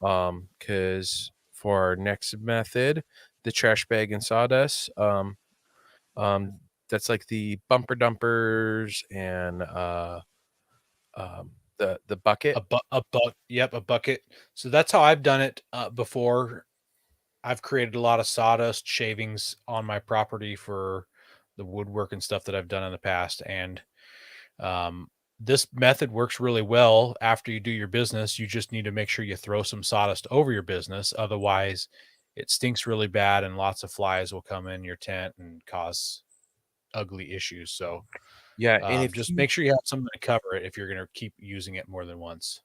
Because for our next method, the trash bag and sawdust, that's like the bumper dumpers and the bucket. A bucket. So that's how I've done it before. I've created a lot of sawdust shavings on my property for the woodwork and stuff that I've done in the past. And this method works really well after you do your business. You just need to make sure you throw some sawdust over your business. Otherwise, it stinks really bad and lots of flies will come in your tent and cause ugly issues. So yeah, and just make sure you have something to cover it if you're going to keep using it more than once.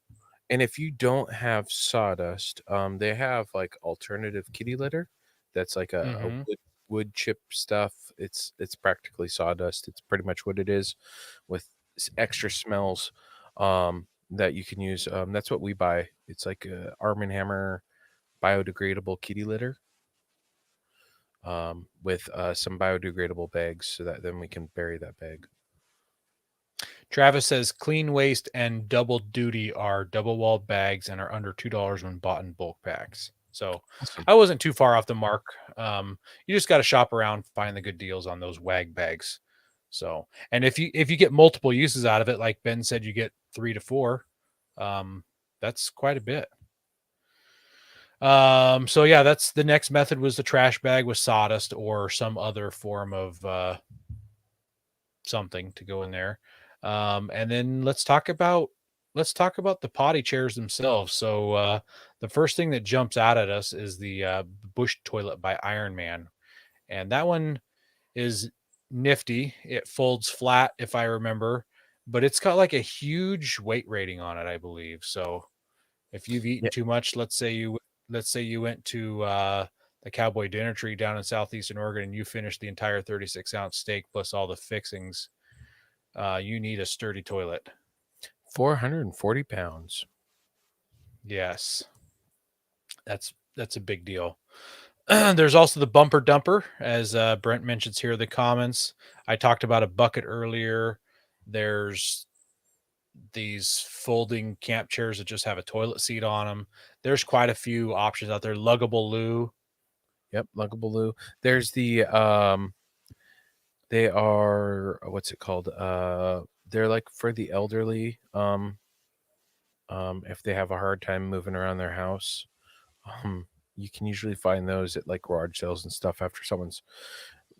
And if you don't have sawdust, they have like alternative kitty litter. That's like a wood chip stuff. It's practically sawdust. It's pretty much what it is, with extra smells that you can use. That's what we buy. It's like a Arm & Hammer biodegradable kitty litter with some biodegradable bags, so that then we can bury that bag. Travis says clean waste and double duty are double walled bags and are under $2 when bought in bulk packs. So Awesome. I wasn't too far off the mark. You just got to shop around, find the good deals on those Wag bags. So, and if you get multiple uses out of it, like Ben said, you get 3 to 4. That's quite a bit. So yeah, that's the next method was the trash bag with sawdust or some other form of something to go in there. And then let's talk about the potty chairs themselves. So the first thing that jumps out at us is the Bush toilet by Iron Man, and that one is nifty. It folds flat, if I remember, but it's got like a huge weight rating on it, I believe. So if you've eaten Yeah. too much, let's say you went to the Cowboy Dinner Tree down in southeastern Oregon and you finished the entire 36-ounce steak plus all the fixings, you need a sturdy toilet. 440 pounds. Yes, that's a big deal. There's also the bumper dumper, as Brent mentions here in the comments. I talked about a bucket earlier. There's these folding camp chairs that just have a toilet seat on them. There's quite a few options out there. Luggable loo. Yep, luggable loo. There's the they are what's it called? They're like for the elderly. If they have a hard time moving around their house, you can usually find those at like garage sales and stuff after someone's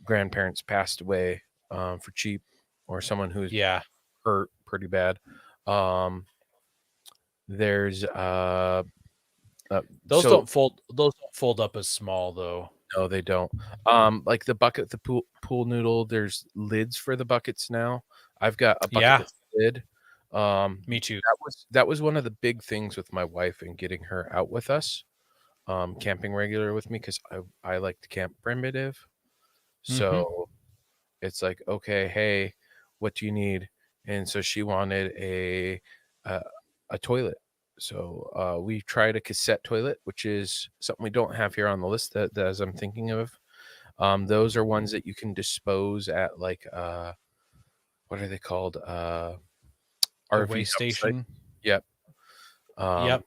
grandparents passed away, for cheap, or someone who's Yeah. hurt pretty bad. There's Those so don't fold up as small though. no, they don't. Like the bucket, the pool noodle. There's lids for the buckets now. I've got a bucket Yeah. with a lid. Me too. That was one of the big things with my wife and getting her out with us, camping regular with me, because I like to camp primitive. So it's like, okay, hey, what do you need? And so she wanted a toilet. So we tried a cassette toilet, which is something we don't have here on the list that as I'm thinking of. Those are ones that you can dispose at like what are they called? A RV waste dump site. station. Yep. Yep.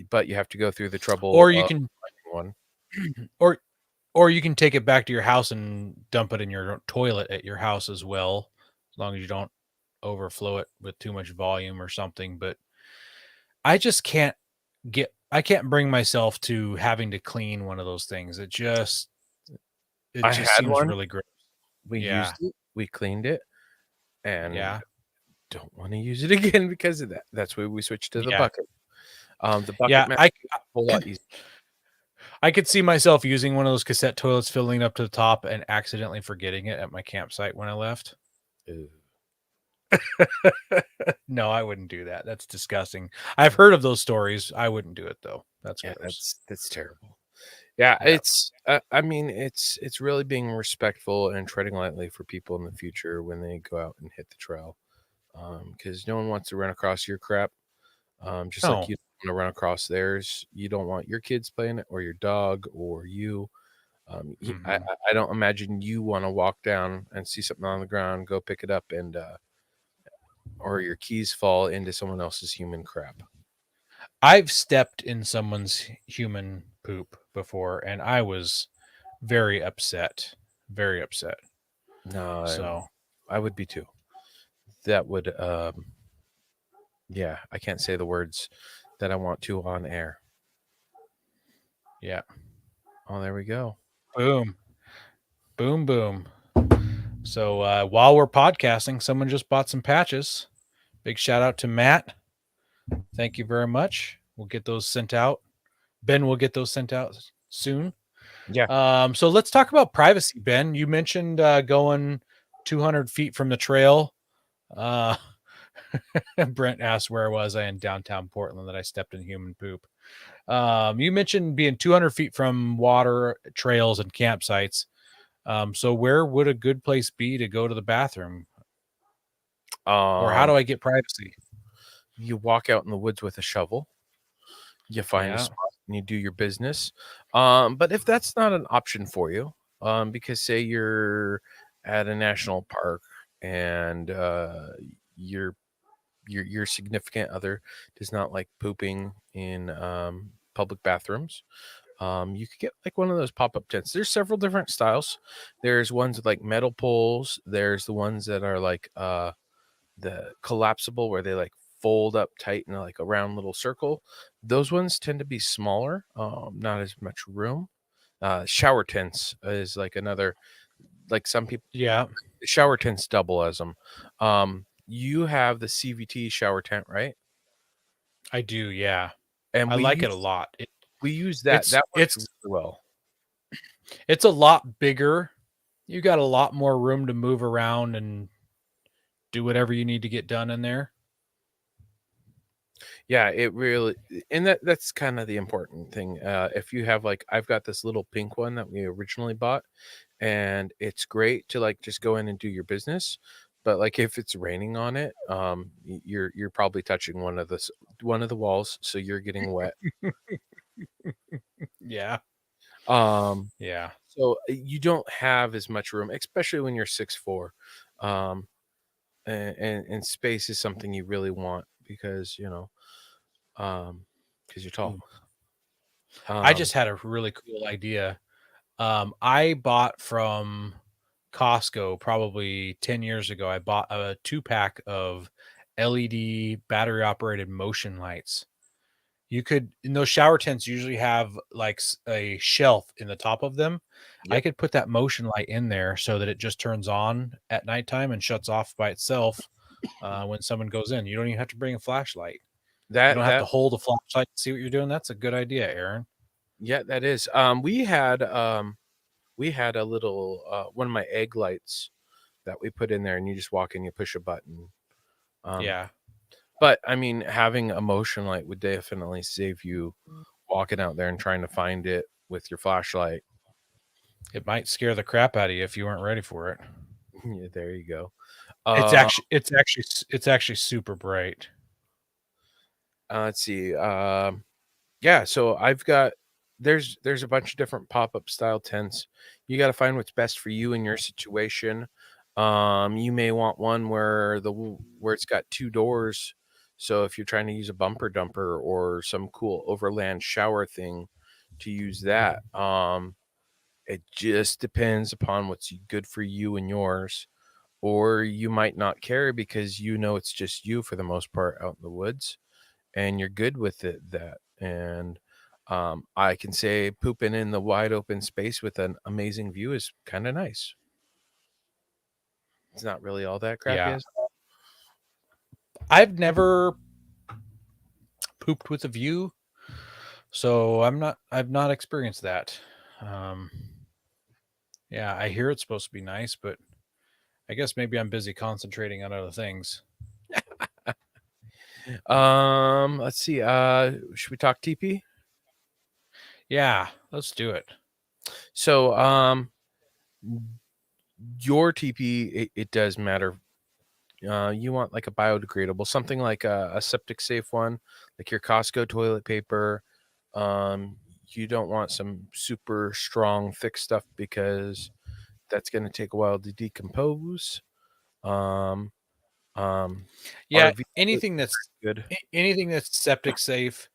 But you have to go through the trouble Or you of can finding one. or you can take it back to your house and dump it in your toilet at your house as well, as long as you don't overflow it with too much volume or something. But I just can't bring myself to having to clean one of those things. It just I had seems one. really gross. We Yeah. used it, we cleaned it, and Yeah. don't want to use it again because of that. That's why we switched to the Yeah. bucket. The bucket Yeah, method is a whole lot easier. I could see myself using one of those cassette toilets, filling up to the top, and accidentally forgetting it at my campsite when I left. Ew. No, I wouldn't do that. That's disgusting. I've heard of those stories. I wouldn't do it though. That's Yeah, gross. that's terrible. Yeah, Yeah. it's I mean it's really being respectful and treading lightly for people in the future when they go out and hit the trail, because no one wants to run across your crap, just No. like you don't want to run across theirs. You don't want your kids playing it, or your dog, or you. I don't imagine you want to walk down and see something on the ground, go pick it up, and or your keys fall into someone else's human crap. I've stepped in someone's human poop before, and I was very upset. Very upset. No, So I would be too. That would, yeah, I can't say the words that I want to on air. yeah. Oh, there we go. Boom. Boom, boom. So while we're podcasting, someone just bought some patches. Big shout out to Matt. Thank you very much. We'll get those sent out. Ben will get those sent out soon. Yeah. So let's talk about privacy, Ben. You mentioned going 200 feet from the trail. Brent asked where was I in downtown Portland that I stepped in human poop. You mentioned being 200 feet from water, trails, and campsites. So where would a good place be to go to the bathroom? Or how do I get privacy? You walk out in the woods with a shovel. You find Yeah. a spot and you do your business. But if that's not an option for you, because say you're at a national park and your significant other does not like pooping in public bathrooms. You could get like one of those pop-up tents. There's several different styles. There's ones with like metal poles. There's the ones that are like the collapsible where they like fold up tight in like a round little circle. Those ones tend to be smaller, not as much room. Shower tents is like another, like some people, Yeah, shower tents double as them. You have the CVT shower tent, right? I do. Yeah, And I like it a lot. we use that. It's That works it's really well. it's a lot bigger. You got a lot more room to move around and do whatever you need to get done in there. Yeah, it really, and that's kind of the important thing. If you have like, I've got this little pink one that we originally bought, and it's great to like just go in and do your business. But like if it's raining on it, you're probably touching one of the walls, so you're getting wet. Yeah, Um, yeah, so you don't have as much room, especially when you're 6'4". Um, and space is something you really want because because you're tall. I Um, just had a really cool idea. I bought from Costco probably 10 years ago. I bought a 2-pack of LED battery operated motion lights. You could, in those shower tents, usually have like a shelf in the top of them. I Yep. could put that motion light in there so that it just turns on at nighttime and shuts off by itself when someone goes in. You don't even have to bring a flashlight. You don't have to That hold a flashlight to see what you're doing. That's a good idea, Aaron. Yeah, that is. We had a little one of my egg lights that we put in there, and you just walk in, you push a button. Yeah. But I mean, having a motion light would definitely save you walking out there and trying to find it with your flashlight. It might scare the crap out of you if you weren't ready for it. Yeah, there you go. It's actually super bright. Let's see. Yeah, so I've got there's a bunch of different pop-up style tents. You got to find what's best for you in your situation. You may want one where it's got two doors. So if you're trying to use a bumper dumper or some cool overland shower thing to use that, it just depends upon what's good for you and yours. Or you might not care because it's just you for the most part out in the woods and you're good with that. And I can say pooping in the wide open space with an amazing view is kind of nice. It's not really all that crappy. Yeah. I've never pooped with a view, so I've not experienced that. Yeah, I hear it's supposed to be nice, but I guess maybe I'm busy concentrating on other things. Let's see. Should we talk TP? Yeah, let's do it. So, your TP, it does matter. You want like a biodegradable, something like a septic safe one, like your Costco toilet paper. You don't want some super strong, thick stuff because that's going to take a while to decompose. Um, Yeah, RV anything that's good. anything that's septic safe.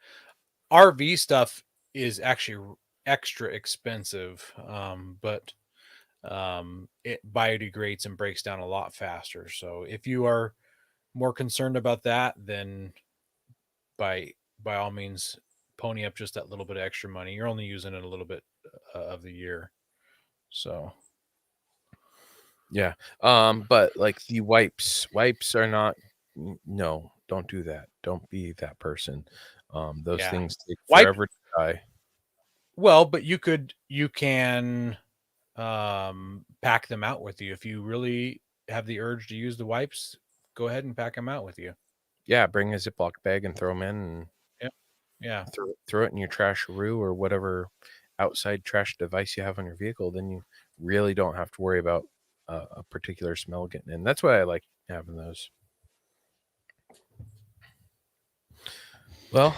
RV stuff is actually extra expensive, but it biodegrades and breaks down a lot faster. So if you are more concerned about that, then by all means, pony up just that little bit of extra money. You're only using it a little bit of the year, so Yeah. But like the wipes are not. No, don't do that. Don't be that person. Those yeah. things take Wipe forever to die. well, but you can pack them out with you if you really have the urge to use the wipes. Go ahead and pack them out with you. Yeah, bring a Ziploc bag and throw them in, and Yeah, yeah, throw it in your trasharoo or whatever outside trash device you have on your vehicle. Then you really don't have to worry about a particular smell getting in. That's why I like having those. Well,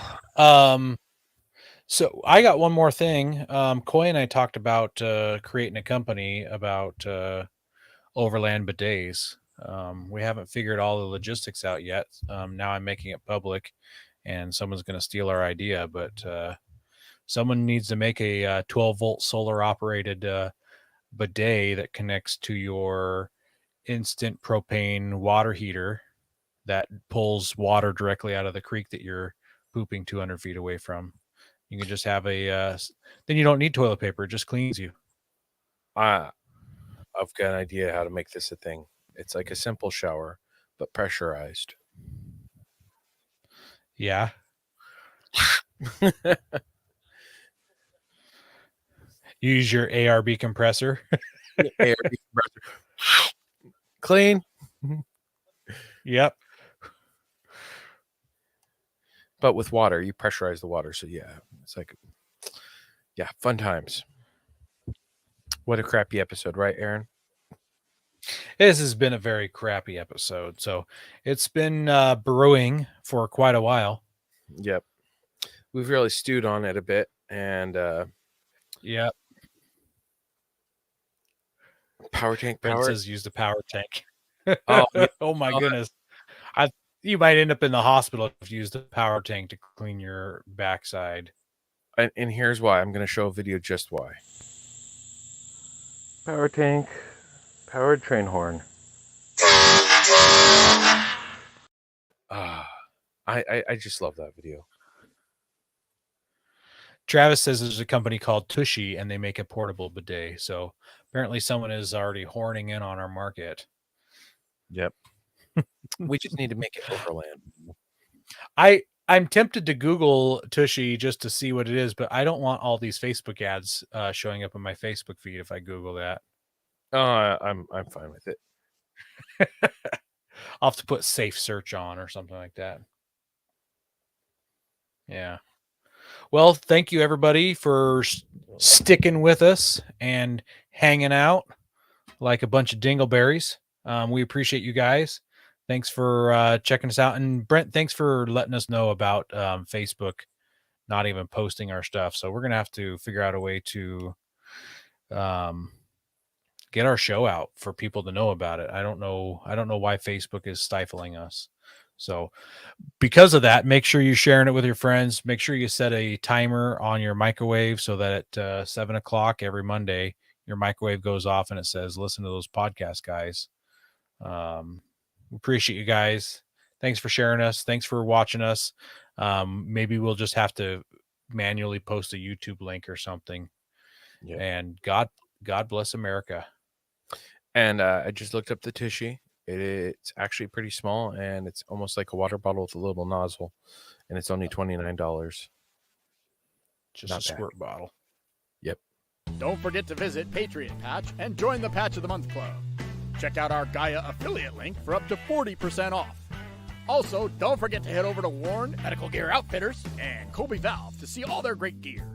So I got one more thing. Coy and I talked about creating a company about Overland Bidets. We haven't figured all the logistics out yet. Now I'm making it public, and someone's going to steal our idea. But Someone needs to make a 12-volt solar operated bidet that connects to your instant propane water heater that pulls water directly out of the creek that you're pooping 200 feet away from. You can just have then you don't need toilet paper. It just cleans you. I've got an idea how to make this a thing. It's like a simple shower, but pressurized. Yeah. Use your ARB compressor. ARB compressor. Clean. Yep. But with water, you pressurize the water. So yeah, it's like, yeah, fun times. What a crappy episode, right, Aaron? This has been a very crappy episode. So it's been brewing for quite a while. Yep. We've really stewed on it a bit. And Yep. power tank Brent power. says use the power tank. Oh, yeah. Oh my goodness. You might end up in the hospital if you use the power tank to clean your backside. And here's why. I'm going to show a video just why. Power tank, powered train horn. I just love that video. Travis says there's a company called Tushy and they make a portable bidet. So apparently someone is already horning in on our market. Yep. We just need to make it Overland. I'm tempted to Google Tushy just to see what it is, but I don't want all these Facebook ads showing up on my Facebook feed if I Google that. I'm fine with it. I'll have to put safe search on or something like that. Yeah. Well, thank you everybody for sticking with us and hanging out like a bunch of dingleberries. We appreciate you guys. Thanks for checking us out. And Brent, thanks for letting us know about Facebook not even posting our stuff. So we're going to have to figure out a way to get our show out for people to know about it. I don't know why Facebook is stifling us. So because of that, make sure you're sharing it with your friends. Make sure you set a timer on your microwave so that at 7 o'clock every Monday, your microwave goes off and it says, listen to those podcast guys. We appreciate you guys. Thanks for sharing us. Thanks for watching us. Maybe we'll just have to manually post a YouTube link or something. Yeah. And God bless America. And I just looked up the Tushy. It's actually pretty small, and it's almost like a water bottle with a little nozzle, and it's only $29. Just Not a bad. squirt bottle. Yep. Don't forget to visit Patriot Patch and join the Patch of the Month Club. Check out our Gaia affiliate link for up to 40% off. Also, don't forget to head over to Warren Medical Gear Outfitters and Colby Valve to see all their great gear.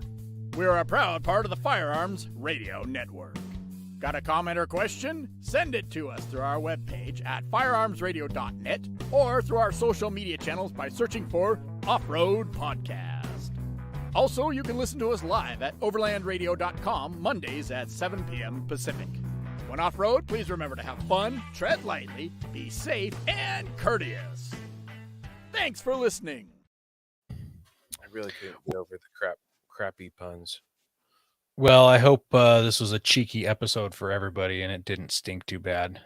We're a proud part of the Firearms Radio Network. Got a comment or question? Send it to us through our webpage at firearmsradio.net or through our social media channels by searching for Off-Road Podcast. Also, you can listen to us live at overlandradio.com Mondays at 7 p.m. Pacific. When off-road, please remember to have fun, tread lightly, be safe, and courteous. Thanks for listening. I really couldn't get over the crappy puns. Well, I hope this was a cheeky episode for everybody and it didn't stink too bad.